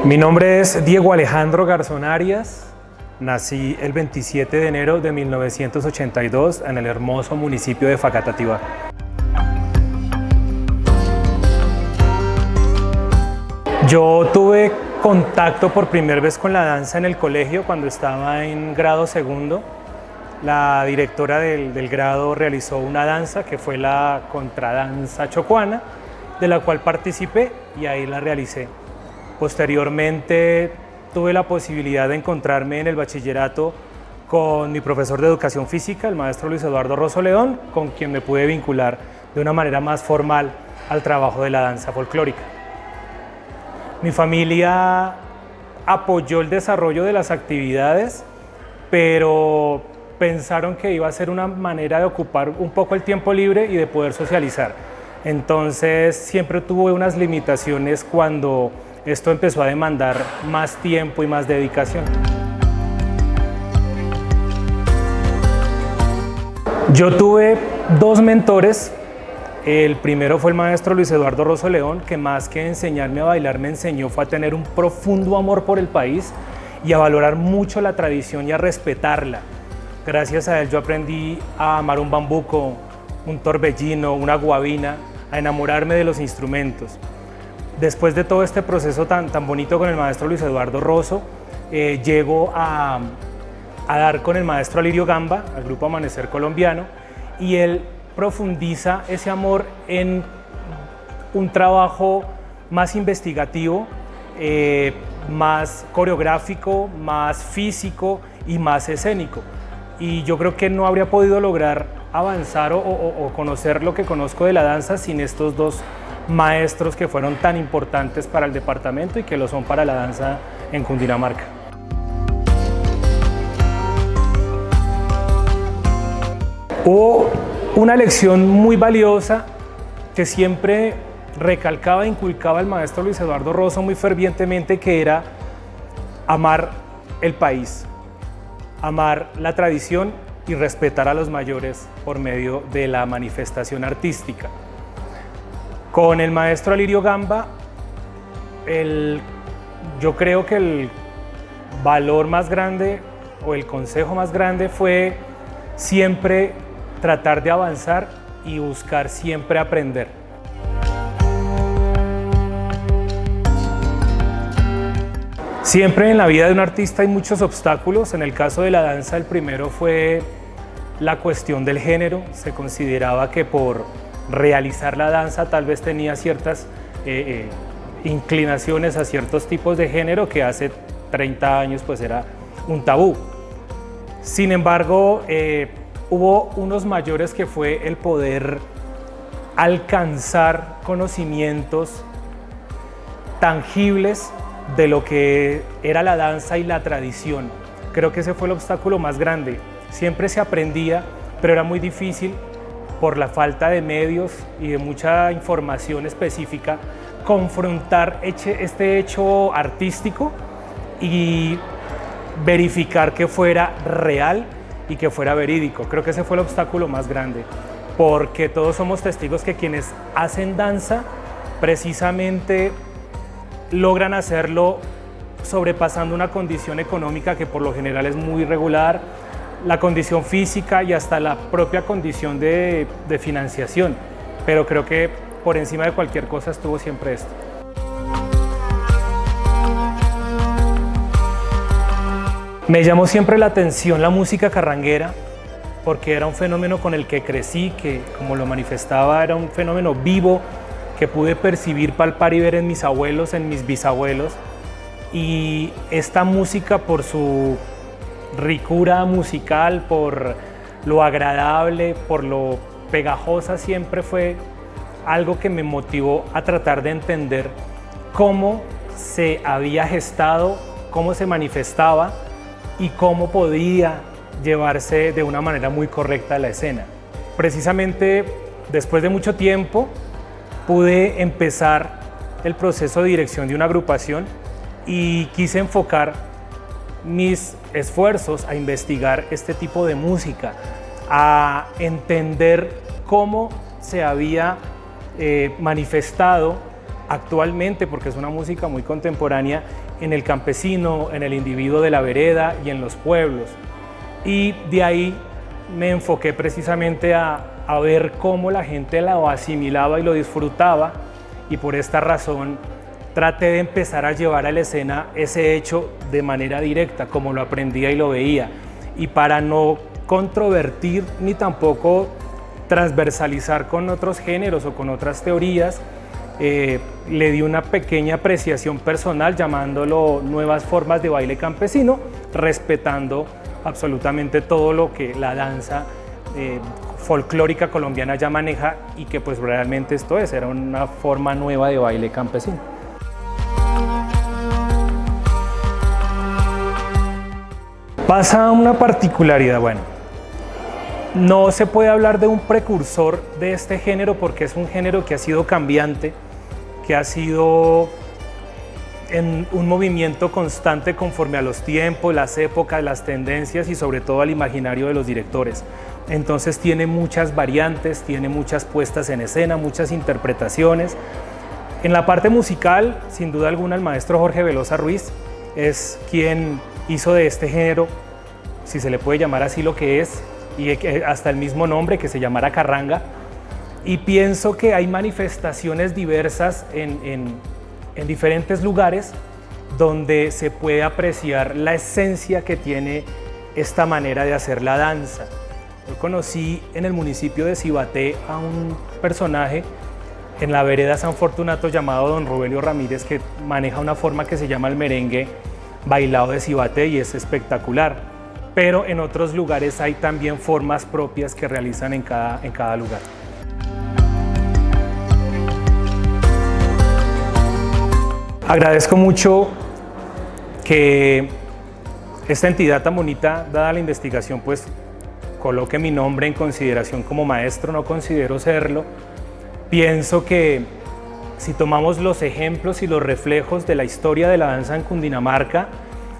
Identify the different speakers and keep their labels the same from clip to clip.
Speaker 1: Mi nombre es Diego Alejandro Garzón Arias. Nací el 27 de enero de 1982 en el hermoso municipio de Facatativá. Yo tuve contacto por primera vez con la danza en el colegio cuando estaba en grado segundo. La directora del grado realizó una danza que fue la contradanza chocuana, de la cual participé y ahí la realicé. Posteriormente tuve la posibilidad de encontrarme en el bachillerato con mi profesor de educación física, el maestro Luis Eduardo Rosso León, con quien me pude vincular de una manera más formal al trabajo de la danza folclórica. Mi familia apoyó el desarrollo de las actividades, pero pensaron que iba a ser una manera de ocupar un poco el tiempo libre y de poder socializar. Entonces siempre tuve unas limitaciones cuando esto empezó a demandar más tiempo y más dedicación. Yo tuve dos mentores. El primero fue el maestro Luis Eduardo Rosso León, que más que enseñarme a bailar me enseñó fue a tener un profundo amor por el país y a valorar mucho la tradición y a respetarla. Gracias a él yo aprendí a amar un bambuco, un torbellino, una guabina, a enamorarme de los instrumentos. Después de todo este proceso tan bonito con el maestro Luis Eduardo Rosso, llego a dar con el maestro Alirio Gamba, al grupo Amanecer Colombiano, y él profundiza ese amor en un trabajo más investigativo, más coreográfico, más físico y más escénico. Y yo creo que no habría podido lograr avanzar o conocer lo que conozco de la danza sin estos dos maestros que fueron tan importantes para el departamento y que lo son para la danza en Cundinamarca. Hubo una lección muy valiosa que siempre recalcaba e inculcaba el maestro Luis Eduardo Rosso muy fervientemente, que era amar el país, amar la tradición y respetar a los mayores por medio de la manifestación artística. Con el maestro Alirio Gamba, yo creo que el valor más grande o el consejo más grande fue siempre tratar de avanzar y buscar siempre aprender. Siempre en la vida de un artista hay muchos obstáculos. En el caso de la danza, el primero fue la cuestión del género. Se consideraba que por realizar la danza tal vez tenía ciertas inclinaciones a ciertos tipos de género que hace 30 años pues era un tabú. Sin embargo, hubo unos mayores que fue el poder alcanzar conocimientos tangibles de lo que era la danza y la tradición. Creo que ese fue el obstáculo más grande. Siempre se aprendía, pero era muy difícil por la falta de medios y de mucha información específica, confrontar este hecho artístico y verificar que fuera real y que fuera verídico. Creo que ese fue el obstáculo más grande, porque todos somos testigos que quienes hacen danza precisamente logran hacerlo sobrepasando una condición económica que por lo general es muy irregular, la condición física y hasta la propia condición de financiación. Pero creo que por encima de cualquier cosa estuvo siempre esto. Me llamó siempre la atención la música carranguera, porque era un fenómeno con el que crecí, que como lo manifestaba era un fenómeno vivo que pude percibir, palpar y ver en mis abuelos, en mis bisabuelos. Y esta música, por su ricura musical, por lo agradable, por lo pegajosa, siempre fue algo que me motivó a tratar de entender cómo se había gestado, cómo se manifestaba y cómo podía llevarse de una manera muy correcta a la escena. Precisamente después de mucho tiempo pude empezar el proceso de dirección de una agrupación y quise enfocar mis esfuerzos a investigar este tipo de música, a entender cómo se había manifestado actualmente, porque es una música muy contemporánea, en el campesino, en el individuo de la vereda y en los pueblos. Y de ahí me enfoqué precisamente a ver cómo la gente lo asimilaba y lo disfrutaba, y por esta razón traté de empezar a llevar a la escena ese hecho de manera directa, como lo aprendía y lo veía. Y para no controvertir ni tampoco transversalizar con otros géneros o con otras teorías, le di una pequeña apreciación personal llamándolo nuevas formas de baile campesino, respetando absolutamente todo lo que la danza folclórica colombiana ya maneja, y que pues realmente esto era una forma nueva de baile campesino. Pasa una particularidad, bueno, no se puede hablar de un precursor de este género porque es un género que ha sido cambiante, que ha sido en un movimiento constante conforme a los tiempos, las épocas, las tendencias y sobre todo al imaginario de los directores. Entonces tiene muchas variantes, tiene muchas puestas en escena, muchas interpretaciones. En la parte musical, sin duda alguna, el maestro Jorge Velosa Ruiz es quien hizo de este género, si se le puede llamar así, lo que es, y hasta el mismo nombre, que se llamara carranga. Y pienso que hay manifestaciones diversas en diferentes lugares donde se puede apreciar la esencia que tiene esta manera de hacer la danza. Yo conocí en el municipio de Cibaté a un personaje en la vereda San Fortunato llamado don Rogelio Ramírez, que maneja una forma que se llama el merengue bailado de Cibaté y es espectacular. Pero en otros lugares hay también formas propias que realizan en cada lugar. Agradezco mucho que esta entidad tan bonita, dada la investigación, pues coloque mi nombre en consideración como maestro. No considero serlo. Pienso que si tomamos los ejemplos y los reflejos de la historia de la danza en Cundinamarca,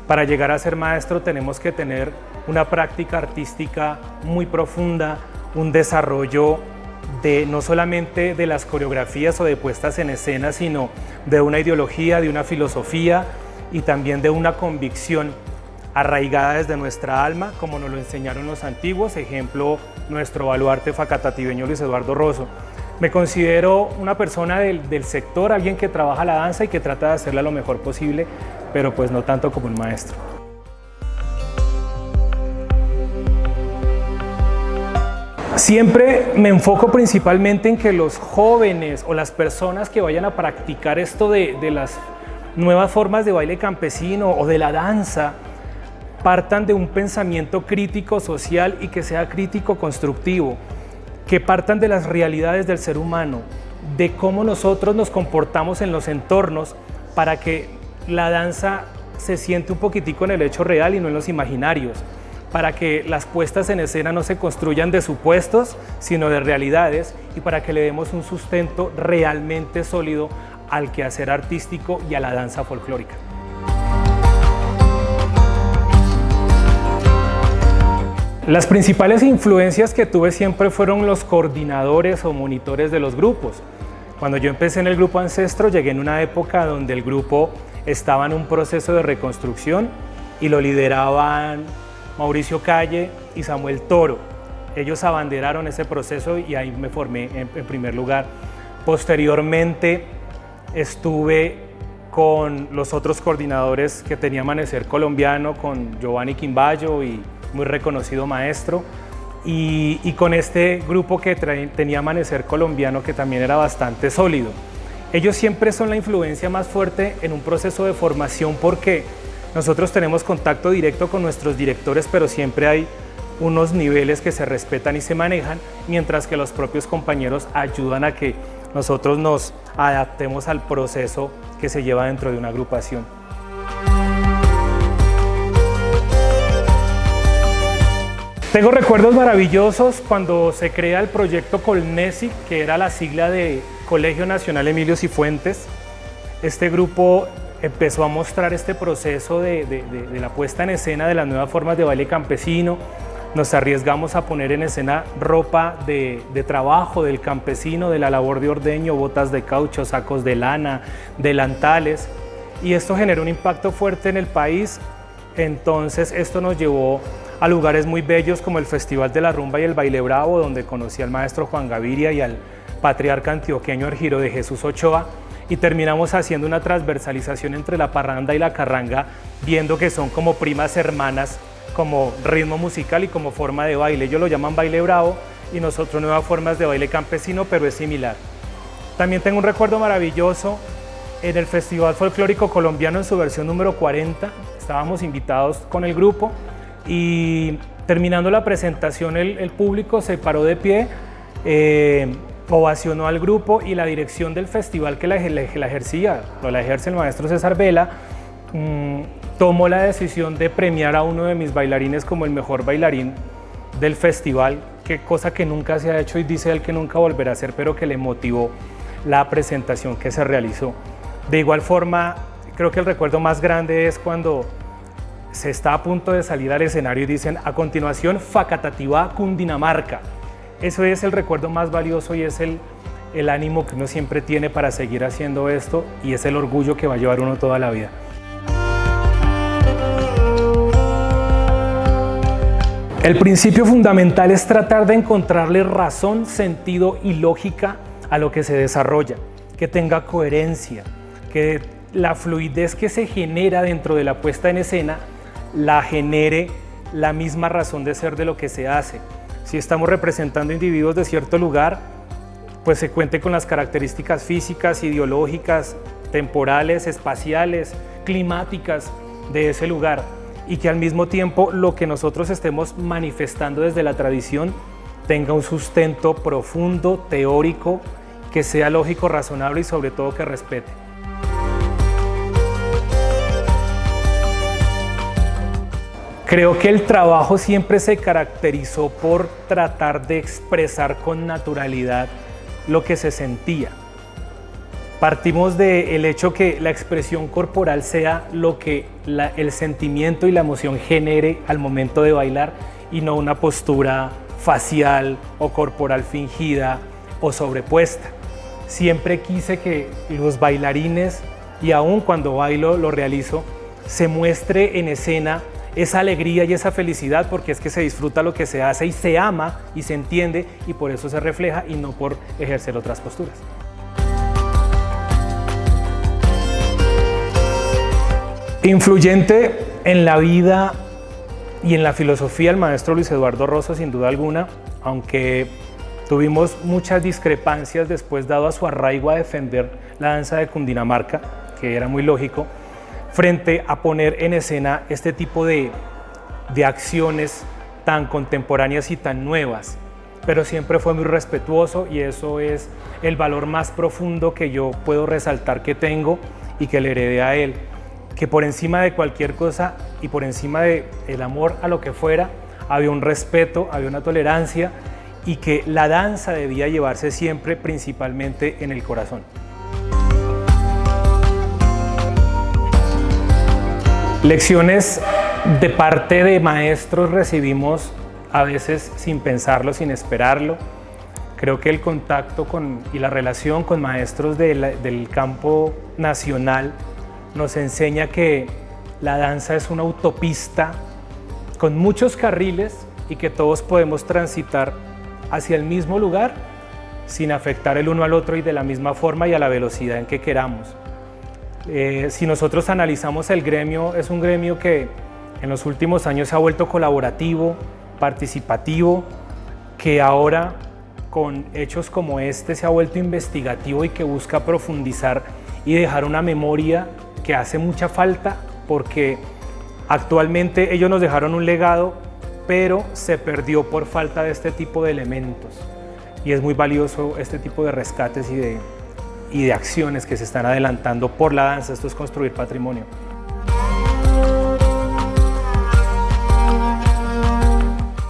Speaker 1: para llegar a ser maestro tenemos que tener una práctica artística muy profunda, un desarrollo no solamente de las coreografías o de puestas en escena, sino de una ideología, de una filosofía y también de una convicción arraigada desde nuestra alma, como nos lo enseñaron los antiguos, ejemplo nuestro baluarte facatativeño Luis Eduardo Rosso. Me considero una persona del sector, alguien que trabaja la danza y que trata de hacerla lo mejor posible, pero pues no tanto como un maestro. Siempre me enfoco principalmente en que los jóvenes o las personas que vayan a practicar esto de las nuevas formas de baile campesino o de la danza partan de un pensamiento crítico social y que sea crítico constructivo, que partan de las realidades del ser humano, de cómo nosotros nos comportamos en los entornos para que la danza se siente un poquitico en el hecho real y no en los imaginarios, para que las puestas en escena no se construyan de supuestos, sino de realidades, y para que le demos un sustento realmente sólido al quehacer artístico y a la danza folclórica. Las principales influencias que tuve siempre fueron los coordinadores o monitores de los grupos. Cuando yo empecé en el grupo Ancestro, llegué en una época donde el grupo estaba en un proceso de reconstrucción y lo lideraban Mauricio Calle y Samuel Toro. Ellos abanderaron ese proceso y ahí me formé en primer lugar. Posteriormente estuve con los otros coordinadores que tenía Amanecer Colombiano, con Giovanni Quimbayo y muy reconocido maestro, y con este grupo que tenía Amanecer Colombiano, que también era bastante sólido. Ellos siempre son la influencia más fuerte en un proceso de formación porque nosotros tenemos contacto directo con nuestros directores, pero siempre hay unos niveles que se respetan y se manejan, mientras que los propios compañeros ayudan a que nosotros nos adaptemos al proceso que se lleva dentro de una agrupación. Tengo recuerdos maravillosos cuando se crea el proyecto Colnesi, que era la sigla de Colegio Nacional Emilio Cifuentes. Este grupo empezó a mostrar este proceso de la puesta en escena de las nuevas formas de baile campesino. Nos arriesgamos a poner en escena ropa de trabajo del campesino, de la labor de ordeño, botas de caucho, sacos de lana, delantales. y esto generó un impacto fuerte en el país. Entonces esto nos llevó a lugares muy bellos como el Festival de la Rumba y el Baile Bravo, donde conocí al maestro Juan Gaviria y al patriarca antioqueño Argiro de Jesús Ochoa, y terminamos haciendo una transversalización entre la parranda y la carranga, viendo que son como primas hermanas, como ritmo musical y como forma de baile. Ellos lo llaman baile bravo y nosotros nuevas formas de baile campesino, pero es similar. También tengo un recuerdo maravilloso en el Festival Folclórico Colombiano en su versión número 40. Estábamos invitados con el grupo y terminando la presentación el público se paró de pie, ovacionó al grupo, y la dirección del festival que la ejerce el maestro César Vela, tomó la decisión de premiar a uno de mis bailarines como el mejor bailarín del festival, cosa que nunca se ha hecho y dice él que nunca volverá a hacer, pero que le motivó la presentación que se realizó. De igual forma, creo que el recuerdo más grande es cuando se está a punto de salir al escenario y dicen a continuación Facatativá, Cundinamarca. Eso es el recuerdo más valioso y es el ánimo que uno siempre tiene para seguir haciendo esto, y es el orgullo que va a llevar uno toda la vida. El principio fundamental es tratar de encontrarle razón, sentido y lógica a lo que se desarrolla, que tenga coherencia, que la fluidez que se genera dentro de la puesta en escena la genere la misma razón de ser de lo que se hace. Si estamos representando individuos de cierto lugar, pues se cuente con las características físicas, ideológicas, temporales, espaciales, climáticas de ese lugar, y que al mismo tiempo lo que nosotros estemos manifestando desde la tradición tenga un sustento profundo, teórico, que sea lógico, razonable y sobre todo que respete. Creo que el trabajo siempre se caracterizó por tratar de expresar con naturalidad lo que se sentía. Partimos del hecho que la expresión corporal sea lo que el sentimiento y la emoción genere al momento de bailar, y no una postura facial o corporal fingida o sobrepuesta. Siempre quise que los bailarines, y aún cuando bailo lo realizo, se muestre en escena esa alegría y esa felicidad, porque es que se disfruta lo que se hace y se ama y se entiende, y por eso se refleja y no por ejercer otras posturas. Influyente en la vida y en la filosofía el maestro Luis Eduardo Rosso, sin duda alguna, aunque tuvimos muchas discrepancias después, dado a su arraigo a defender la danza de Cundinamarca, que era muy lógico, frente a poner en escena este tipo de acciones tan contemporáneas y tan nuevas, pero siempre fue muy respetuoso, y eso es el valor más profundo que yo puedo resaltar que tengo y que le heredé a él, que por encima de cualquier cosa y por encima del amor a lo que fuera, había un respeto, había una tolerancia, y que la danza debía llevarse siempre principalmente en el corazón. Lecciones de parte de maestros recibimos a veces sin pensarlo, sin esperarlo. Creo que el contacto y la relación con maestros del campo nacional nos enseña que la danza es una autopista con muchos carriles, y que todos podemos transitar hacia el mismo lugar sin afectar el uno al otro y de la misma forma y a la velocidad en que queramos. Si nosotros analizamos el gremio, es un gremio que en los últimos años se ha vuelto colaborativo, participativo, que ahora con hechos como este se ha vuelto investigativo y que busca profundizar y dejar una memoria que hace mucha falta, porque actualmente ellos nos dejaron un legado, pero se perdió por falta de este tipo de elementos, y es muy valioso este tipo de rescates y de acciones que se están adelantando por la danza. Esto es construir patrimonio.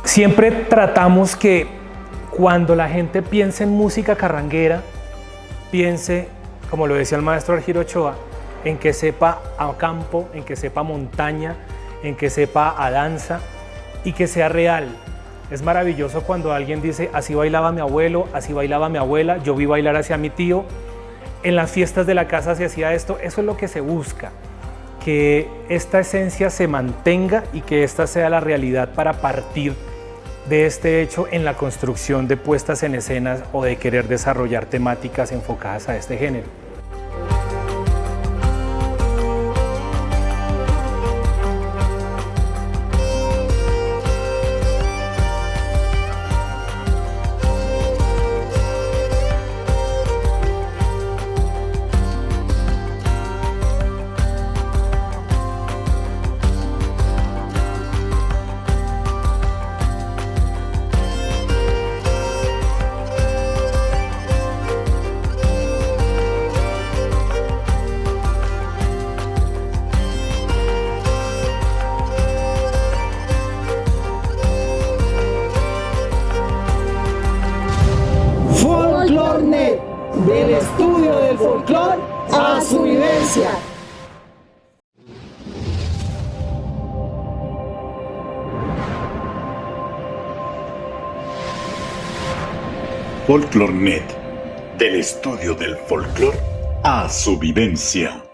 Speaker 1: Siempre tratamos que cuando la gente piense en música carranguera, piense, como lo decía el maestro Argiro Ochoa, en que sepa a campo, en que sepa montaña, en que sepa a danza, y que sea real. Es maravilloso cuando alguien dice, así bailaba mi abuelo, así bailaba mi abuela, yo vi bailar hacia mi tío. En las fiestas de la casa se hacía esto, eso es lo que se busca, que esta esencia se mantenga y que esta sea la realidad para partir de este hecho en la construcción de puestas en escenas o de querer desarrollar temáticas enfocadas a este género.
Speaker 2: Folclornet, del estudio del folclor a su vivencia.
Speaker 3: Folclornet, del estudio del folclor a su vivencia.